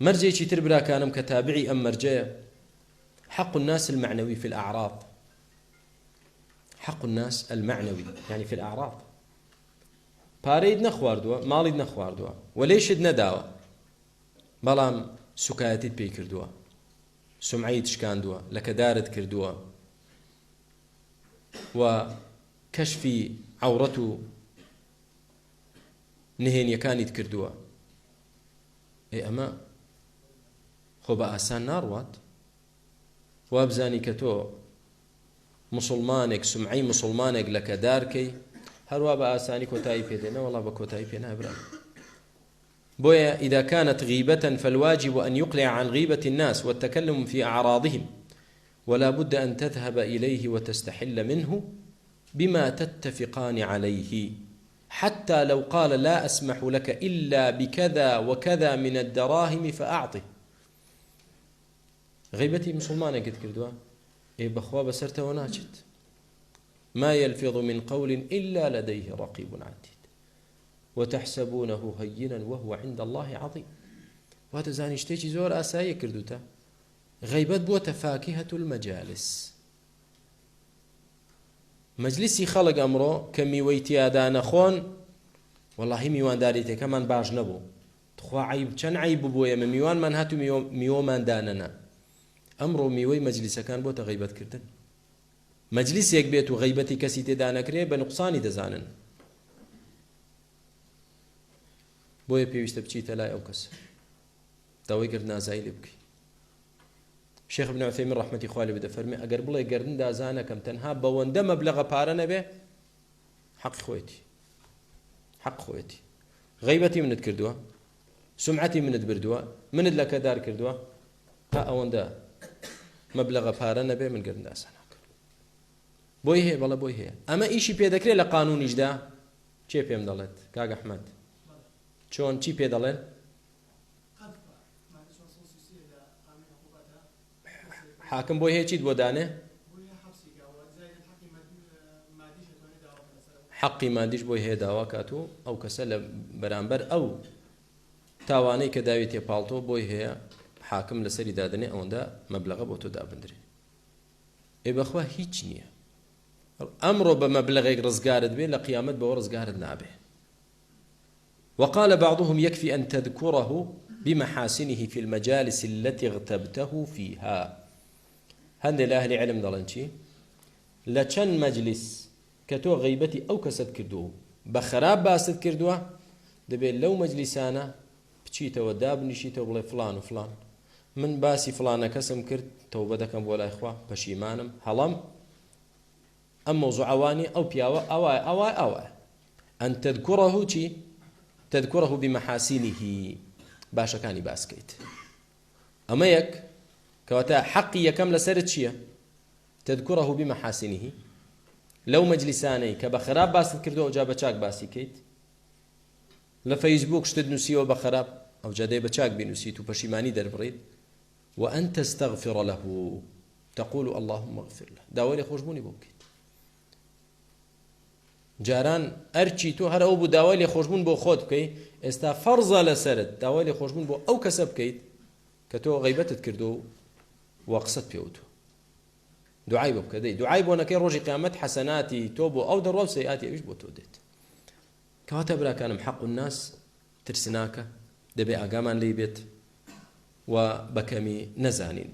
مرجێکی تر براکانم کە تابعی ئەم مەرجەیە حق الناس المعنوي في الأعراض. حق الناس المعنوي يعني في الأعراض. پارەیت نەخواردووە، ماڵیت نەخواردووە، وەلێشت نەداوە، بەڵام سوکایەتیت پێی کردووە، سومعەیت شکاندووە، لەکەدارت کردووە و کەشفی عەورەت و نهێنیەکانیت کردووە. ئەمە خۆ بە ئاسان ناڕوات. وابزانی کە تۆ مسلمانێک سمعەی مسلمانێک لەکەدارکەی هەروە بە ئاسانی کۆتایی پێدێنە، وەڵا بە کۆتایی پێ نابرا. بۆیە إذا كانت غيبة فالواجب أن يقلع عن غيبة الناس والتكلم في أعراضهم، ولا بد أن تذهب إليه وتستحل منه بما تتفقان عليه، حتى لو قال لا أسمح لك إلا بكذا وكذا من الدراهم فأعطه. غيبتي مسلمانة قد كردوا بخوا بسرت وناجت، ما يلفظ من قول إلا لديه رقيب عتيد وتحسبونه هينا وهو عند الله عظيم. وهذا زاني شتيجي زور آسايا كردوتا. غيبت بوتا فاكهة المجالس. مجلسي خلق أمره كميويتي آدان خون والله ميوان داريتي كمان باش نبو تخوا عيب چن عيب بويا من ميوان من هاتو ميومان داننا أمره ميوي مجلس كان بوتا غيبت كردن. مجلس يك بيت غيبتي كسي تدانا كريه بنقصاني دزانن. بويا بيوشت بچيت لا أو كس داوي قردنا زايل بكي. شيخ ابن عثيمين رحمة إخوالي بدا فرمي أقر بلاي قردن دازانا كم تنها بواندا مبلغ بارنا به حق خويتي، حق خويتي. غيبتي من تكردوها، سمعتي من تبردوها، من لك دار كردوها، ها أواندا مبلغ بارنا به من قردن دازانا بۆی هەیە بەڵە بۆی هەیە. ئەمە ئیشی پێدەکرێت لە قانونیشدا چێ پێم دەڵێت کاک ئەحمەد؟ چۆن چی پێ دەڵێن؟ حاکم بۆی هەیە چیت بۆ دانێ؟ حەقی مادیش بۆی هەیە داوا کات و ئەو کەسە لە بەرامبەر ئەو تاوانەی کە داوی تێپاڵتۆ بۆی هەیە حاکم لەسەری دادنێ ئەوەندا مەبلەغە بۆ تۆ دابدرێ. بەخوا هیچ نییە. أمر بمبلغ رزقارد به لقيامت بو رزقارد نابه. وقال بعضهم يكفي أن تذكره بمحاسنه في المجالس التي اغتبته فيها. هذا الأهل علم ضلنشي لچن مجلس كتو غيبتي أو كسد كردوه بخراب باسد كردوه دبي لو مجلسانا بچيته وداب نشيته وبلا فلان وفلان من باسي فلان كسم كرد توبتكم ولا إخوة بشيمانم هلم أم موضوع عواني أو بياوة أو أن تذكره شي تذكره بمحاسنه باشا كاني باسكيت. أما يك كواتا حقي كم لسرت شيء تذكره بمحاسنه. لو مجلساني كبخراب باسد كردو جاب بچاك باسي كيت لفيسبوك شتد نسيو بخراب أو جادي بچاك بنسيتو بشيماني دربريد وأن تستغفر له تقول اللهم اغفر له داولي خوشبوني بوكيت جاران أرچی تو هر او بو داوای خوشبون بو خود بکەی ئێستا فەرزە لەسەرت داوای خوشبون بۆ ئەو کەسە بکەیت کە تۆ غیبەتت کردو و قسەت پێوتو دوعای بۆ بکە دەی دوعای بۆ نەکەی ڕۆژی قیامەت حەسەناتی تۆ بۆ ئەو دەڕوا و سەیئاتی ئەویش بۆ تۆ دێت. کەواتە براکانم حەق الناس ترسناکە دەبێ ئاگامان لێی بێت و بەکەمی نەزانین.